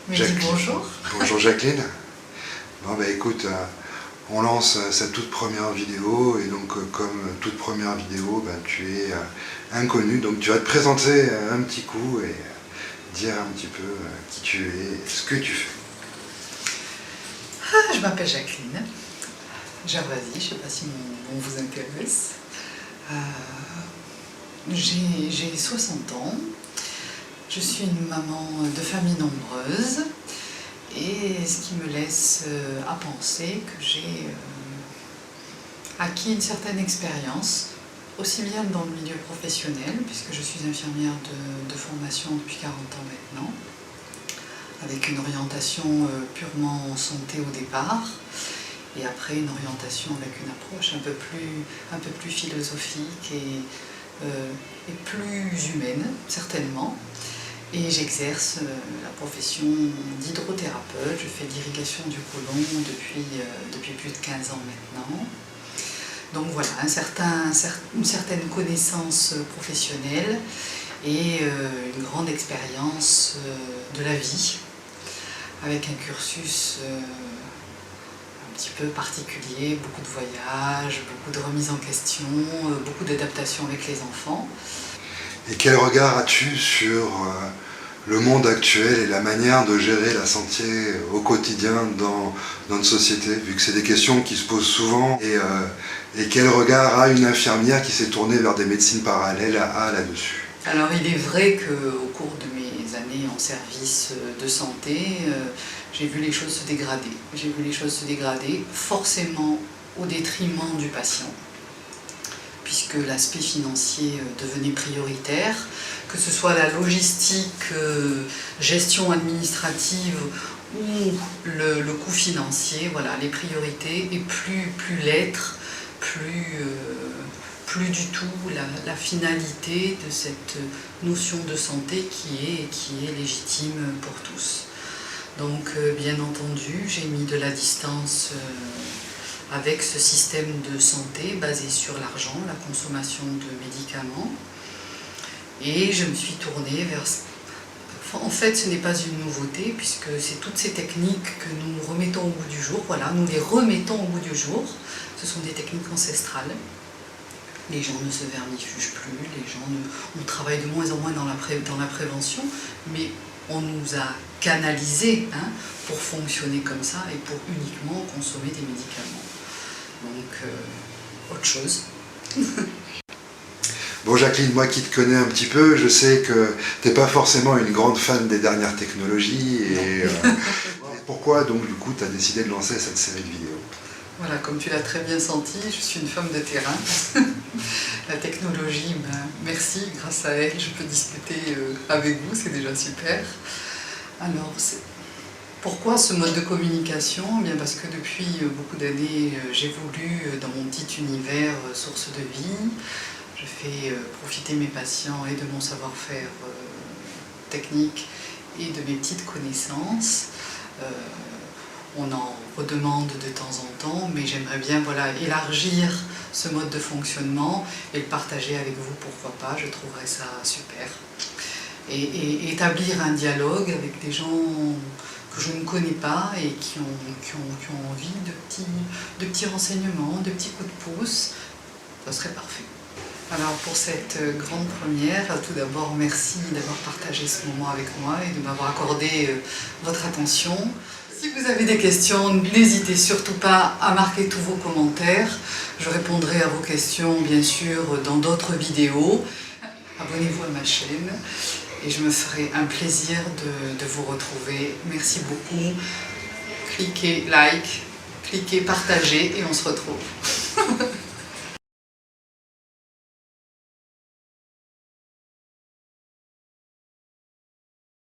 Mais dis bonjour. Bonjour Jacqueline. Bon bah écoute, on lance sa toute première vidéo et donc comme toute première vidéo, tu es inconnu, donc tu vas te présenter un petit coup et dire un petit peu qui tu es, ce que tu fais. Je m'appelle Jacqueline Gervasi, je ne sais pas si mon nom vous intéresse. J'ai 60 ans, je suis une maman de famille nombreuse et ce qui me laisse à penser que j'ai acquis une certaine expérience, aussi bien dans le milieu professionnel, puisque je suis infirmière de formation depuis 40 ans maintenant, avec une orientation purement santé au départ, et après une orientation avec une approche un peu plus philosophique et plus humaine, certainement. Et j'exerce la profession d'hydrothérapeute, je fais de l'irrigation du côlon depuis plus de 15 ans maintenant. Donc voilà, une certaine connaissance professionnelle et une grande expérience de la vie, avec un cursus un petit peu particulier, beaucoup de voyages, beaucoup de remises en question, beaucoup d'adaptations avec les enfants. Et quel regard as-tu sur le monde actuel et la manière de gérer la santé au quotidien dans notre société, vu que c'est des questions qui se posent souvent, et quel regard a une infirmière qui s'est tournée vers des médecines parallèles là-dessus? Alors il est vrai qu'au cours de mes années en service de santé, j'ai vu les choses se dégrader. J'ai vu les choses se dégrader forcément au détriment du patient, puisque l'aspect financier devenait prioritaire, que ce soit la logistique, gestion administrative ou le coût financier, voilà, les priorités, et plus l'être, plus du tout la finalité de cette notion de santé qui est légitime pour tous. Donc bien entendu, j'ai mis de la distance avec ce système de santé basé sur l'argent, la consommation de médicaments, et je me suis tournée vers... En fait, ce n'est pas une nouveauté, puisque c'est toutes ces techniques que nous remettons au goût du jour, voilà, nous les remettons au goût du jour. Ce sont des techniques ancestrales. Les gens ne se vermifugent plus, les gens on travaille de moins en moins dans la prévention, mais on nous a canalisés pour fonctionner comme ça et pour uniquement consommer des médicaments. Donc, autre chose. Bon Jacqueline, moi qui te connais un petit peu, je sais que tu n'es pas forcément une grande fan des dernières technologies. Et pourquoi donc du coup tu as décidé de lancer cette série de vidéos? Voilà, comme tu l'as très bien senti, je suis une femme de terrain. La technologie, merci, grâce à elle, je peux discuter avec vous, c'est déjà super. Alors, pourquoi ce mode de communication? Eh bien parce que depuis beaucoup d'années, j'évolue dans mon petit univers source de vie. Je fais profiter mes patients et de mon savoir-faire technique et de mes petites connaissances. On en redemande de temps en temps, mais j'aimerais bien élargir ce mode de fonctionnement et le partager avec vous, pourquoi pas, je trouverais ça super. Et établir un dialogue avec des gens que je ne connais pas et qui ont envie de petits renseignements, de petits coups de pouce, ça serait parfait. Alors pour cette grande première, tout d'abord merci d'avoir partagé ce moment avec moi et de m'avoir accordé votre attention. Si vous avez des questions, n'hésitez surtout pas à marquer tous vos commentaires. Je répondrai à vos questions bien sûr dans d'autres vidéos. Abonnez-vous à ma chaîne et je me ferai un plaisir de vous retrouver. Merci beaucoup. Cliquez like, cliquez partagez et on se retrouve.